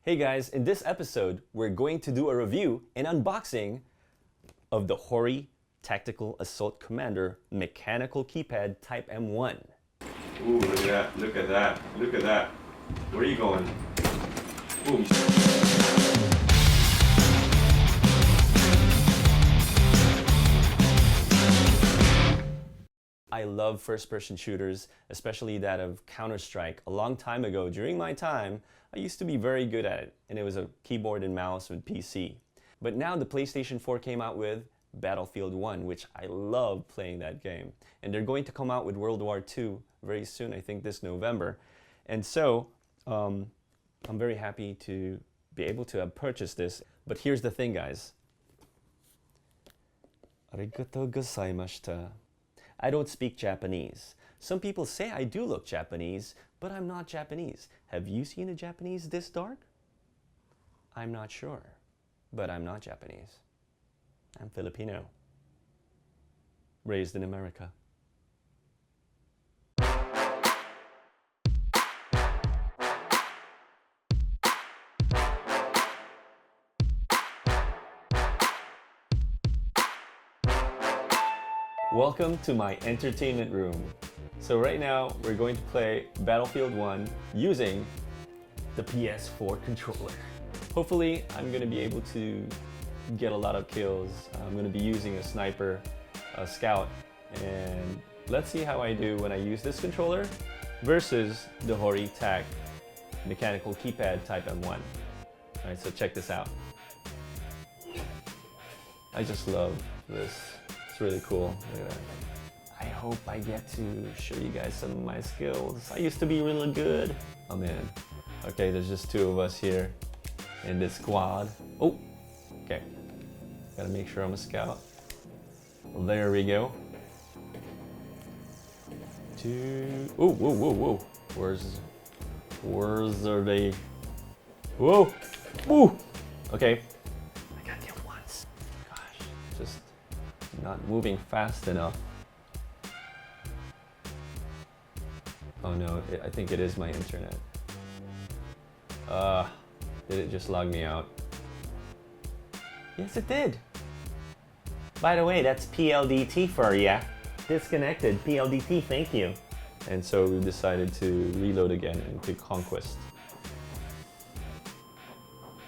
Hey guys, in this episode, we're going to do a review and unboxing of the Hori Tactical Assault Commander Mechanical Keypad Type M1. Ooh, look at that, look at that, look at that. Where are you going? Ooh, I love first-person shooters, especially that of Counter-Strike. A long time ago, during my time, I used to be very good at it, and it was a keyboard and mouse with PC. But now the PlayStation 4 came out with Battlefield 1, which I love playing that game. And they're going to come out with World War II very soon, I think this November. And so, I'm very happy to be able to have purchased this. But here's the thing, guys. Arigatou gozaimashita. I don't speak Japanese. Some people say I do look Japanese, but I'm not Japanese. Have you seen a Japanese this dark? I'm not sure, but I'm not Japanese. I'm Filipino, raised in America. Welcome to my entertainment room. So right now, we're going to play Battlefield 1 using the PS4 controller. Hopefully, I'm going to be able to get a lot of kills. I'm going to be using a sniper, a scout, and let's see how I do when I use this controller versus the Hori Tac Mechanical Keypad Type M1. Alright, so check this out. I just love this. It's really cool. Look at that. I hope I get to show you guys some of my skills. I used to be really good. Oh man. Okay, there's just two of us here in this squad. Oh, okay. Gotta make sure I'm a scout. Well, there we go. Oh, whoa, whoa, whoa. Where's are they? Whoa, woo. Okay. I got him once. Gosh, just not moving fast enough. Oh no, I think it is my internet. Did it just log me out? Yes, it did. By the way, that's PLDT for ya. Disconnected, PLDT, thank you. And so we decided to reload again and click Conquest.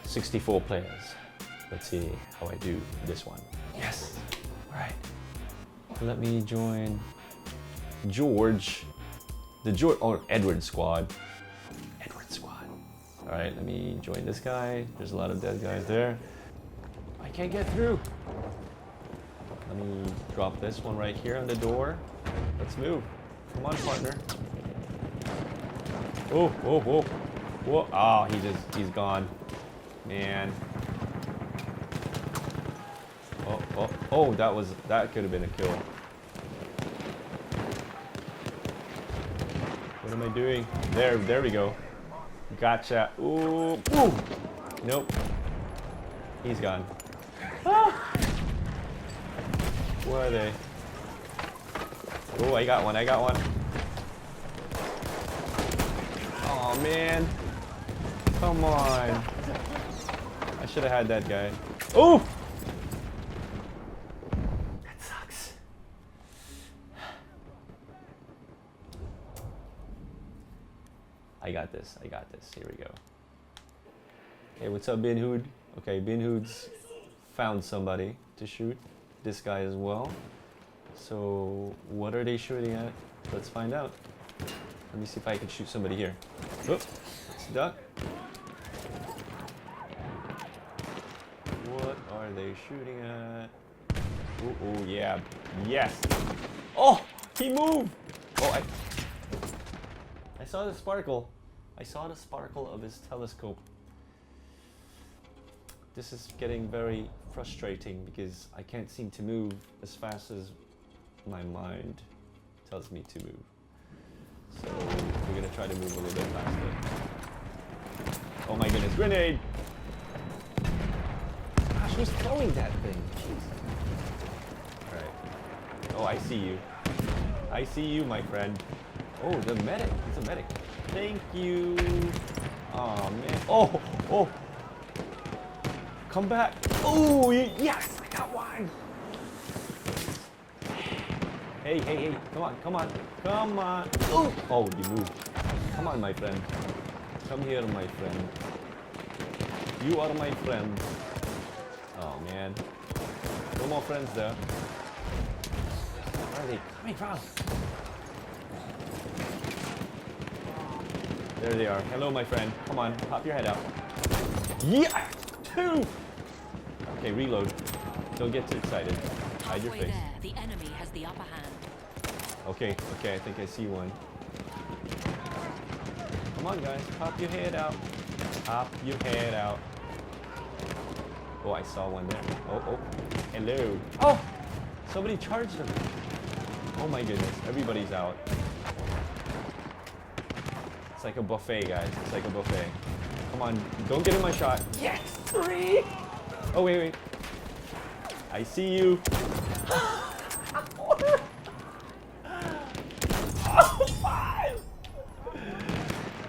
64 players. Let's see how I do this one. Yes, all right. Let me join George. Edward squad. Edward squad. All right, let me join this guy. There's a lot of dead guys there. I can't get through. Let me drop this one right here on the door. Let's move. Come on, partner. Oh, whoa, whoa, whoa. Oh, he's gone. Man. Oh, that could have been a kill. What am I doing? There we go. Gotcha. Ooh, ooh. Nope. He's gone. Ah! Where are they? Oh, I got one. Oh man. Come on. I should have had that guy. Oh! That sucks. I got this. Here we go. Hey, what's up, Bin Hood? Okay, Bin Hood's found somebody to shoot. This guy as well. So, what are they shooting at? Let's find out. Let me see if I can shoot somebody here. Oh, let's duck. What are they shooting at? Oh, yeah. Yes. Oh, he moved. Oh, I saw the sparkle. I saw the sparkle of his telescope. This is getting very frustrating because I can't seem to move as fast as my mind tells me to move. So we're gonna try to move a little bit faster. Oh my goodness, grenade! Gosh, who's throwing that thing? Jeez. Alright. Oh, I see you. I see you, my friend. Oh, the medic. It's a medic. Thank you. Oh man. Oh, Oh! Come back! Oh, yes! I got one! Hey, hey, hey! Come on, come on, come on! Oh! Oh, you moved. Come on, my friend. Come here, my friend. You are my friend. Oh, man. No more friends there. Where are they coming from? There they are. Hello, my friend. Come on, pop your head out. Yeah! 2! Okay, reload. Don't get too excited. Hide your Halfway face. there, the enemy has the upper hand. Okay, okay, I think I see one. Come on, guys. Pop your head out. Pop your head out. Oh, I saw one there. Oh, oh. Hello. Oh! Somebody charged him. Oh my goodness. Everybody's out. It's like a buffet, guys. It's like a buffet. Come on. Don't get in my shot. Yes! 3! Oh, wait, wait. I see you. 4! Oh, 5!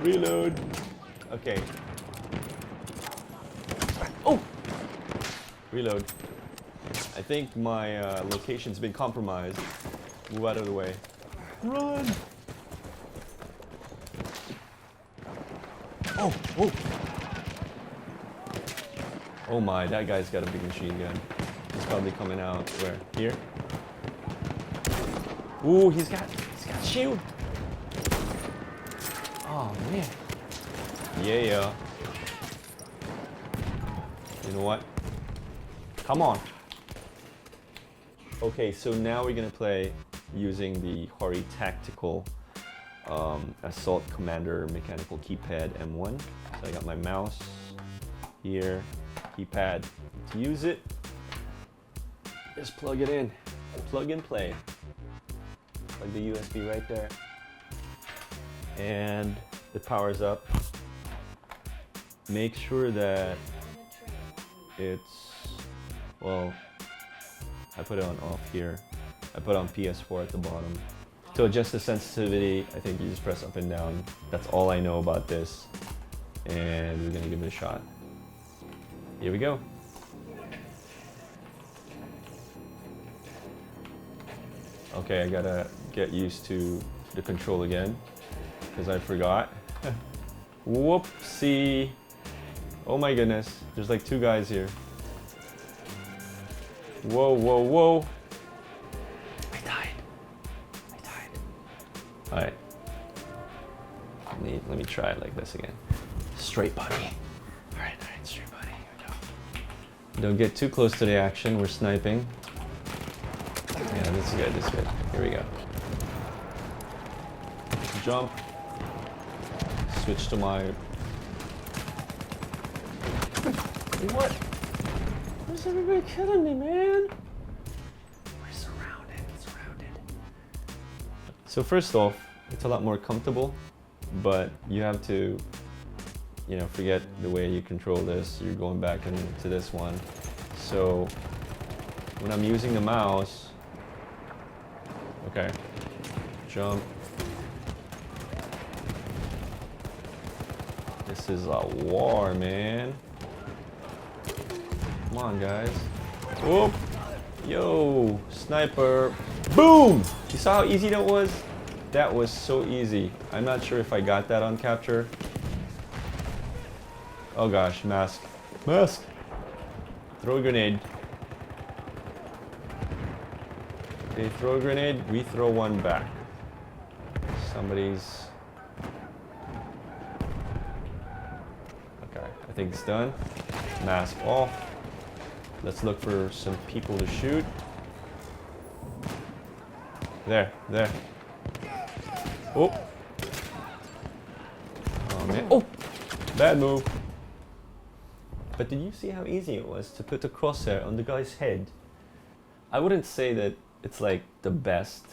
Reload. Okay. Oh! Reload. I think my location's been compromised. Move out of the way. Run! Oh! Oh! Oh my, that guy's got a big machine gun. He's probably coming out where? Here? Ooh, he's got shield! Oh man. Yeah. You know what? Come on. Okay, so now we're gonna play using the Hori Tactical Assault Commander Mechanical Keypad M1. So I got my mouse here, keypad. To use it, just plug it in. Plug and play. Plug the USB right there. And it powers up. Make sure that it's, well, I put it on off here. I put on PS4 at the bottom. To adjust the sensitivity, I think you just press up and down. That's all I know about this. And we're gonna give it a shot. Here we go. Okay, I gotta get used to the control again, because I forgot. Whoopsie. Oh my goodness, there's like 2 guys here. Whoa, whoa, whoa. I died. Alright. Let me try it like this again. Straight buddy. Alright, straight buddy. Here we go. Don't get too close to the action, we're sniping. Yeah, this is good, Here we go. Jump. Switch to my... What? Where's everybody killing me, man? We're surrounded. So first off, it's a lot more comfortable, but you have to, you know, forget the way you control this. You're going back into this one. So when I'm using the mouse, okay, jump. This is a war, man. Come on, guys. Whoop! Yo, sniper. Boom! You saw how easy that was? That was so easy. I'm not sure if I got that on capture. Oh gosh, mask. Mask! Throw a grenade. They throw a grenade, we throw one back. Somebody's... Okay, I think it's done. Mask off. Let's look for some people to shoot. There. Oh! Oh man. Oh! Bad move. But did you see how easy it was to put the crosshair on the guy's head? I wouldn't say that it's like the best.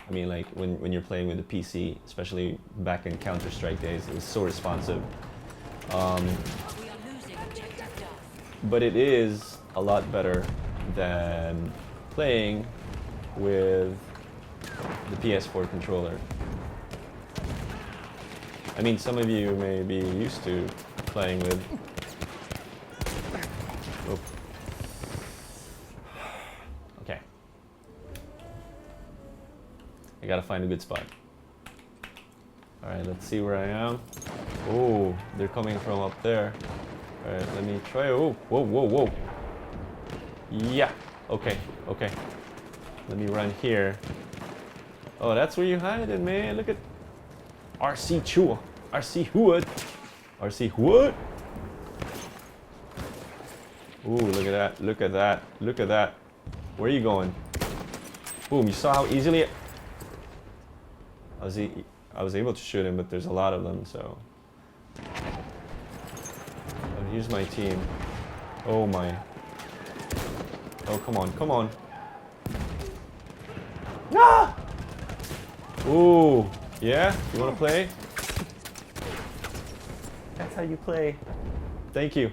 I mean, like when you're playing with a PC, especially back in Counter-Strike days, it was so responsive. But it is a lot better than playing with the PS4 controller. I mean, some of you may be used to playing with gotta find a good spot. All right, let's see where I am. Oh, they're coming from up there. All right, let me try. Oh, whoa, whoa, whoa. Yeah, okay, okay. Let me run here. Oh, that's where you hide it, man. Look at RC Chua. RC Hood. RC Hood. Ooh, look at that. Look at that. Look at that. Where are you going? Boom, you saw how easily I was able to shoot him, but there's a lot of them, so. Oh, here's my team. Oh my. Oh, come on, come on. Ah! Ooh, yeah? You wanna play? That's how you play. Thank you.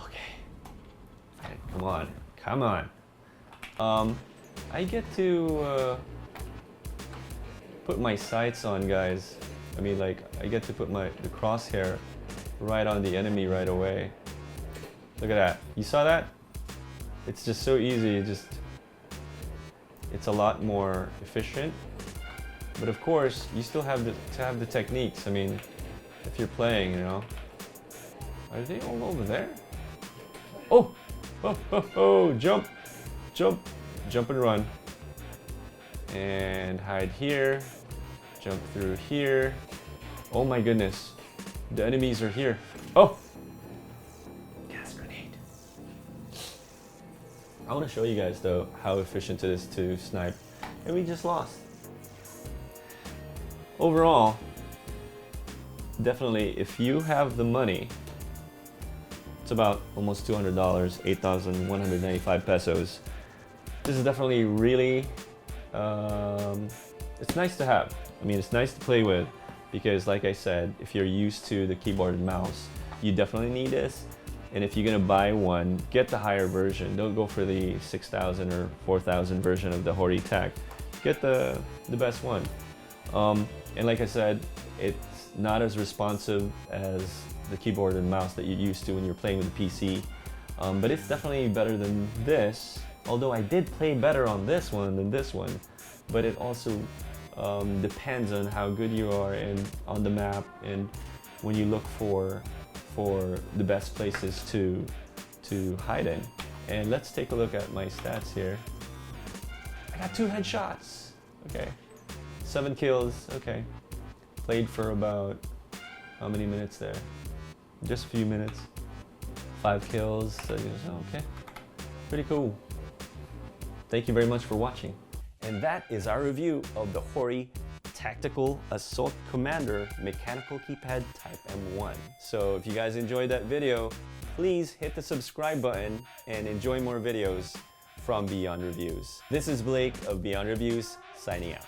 Okay. Come on, come on. I get to put my sights on guys. I mean, like, I get to put the crosshair right on the enemy right away. Look at that. You saw that? It's just so easy. It's a lot more efficient. But of course, you still have to have the techniques. I mean, if you're playing, you know. Are they all over there? Oh! Oh, oh, oh! Jump! Jump! Jump and run. And hide here. Jump through here. Oh my goodness. The enemies are here. Oh! Gas grenade. I want to show you guys though how efficient it is to snipe. And we just lost. Overall, definitely if you have the money, it's about almost $200, 8,195 pesos. This is definitely really, it's nice to have. I mean, it's nice to play with because like I said, if you're used to the keyboard and mouse, you definitely need this. And if you're gonna buy one, get the higher version. Don't go for the 6,000 or 4,000 version of the Hori Tac. Get the best one. And like I said, it's not as responsive as the keyboard and mouse that you're used to when you're playing with the PC. But it's definitely better than this. Although I did play better on this one than this one. But it also depends on how good you are and on the map and when you look for the best places to hide in. And let's take a look at my stats here. I got 2 headshots. Okay. 7 kills. Okay. Played for about how many minutes there? Just a few minutes. 5 kills. So, okay. Pretty cool. Thank you very much for watching. And that is our review of the Hori Tactical Assault Commander Mechanical Keypad Type M1. So if you guys enjoyed that video, please hit the subscribe button and enjoy more videos from Beyond Reviews. This is Blake of Beyond Reviews, signing out.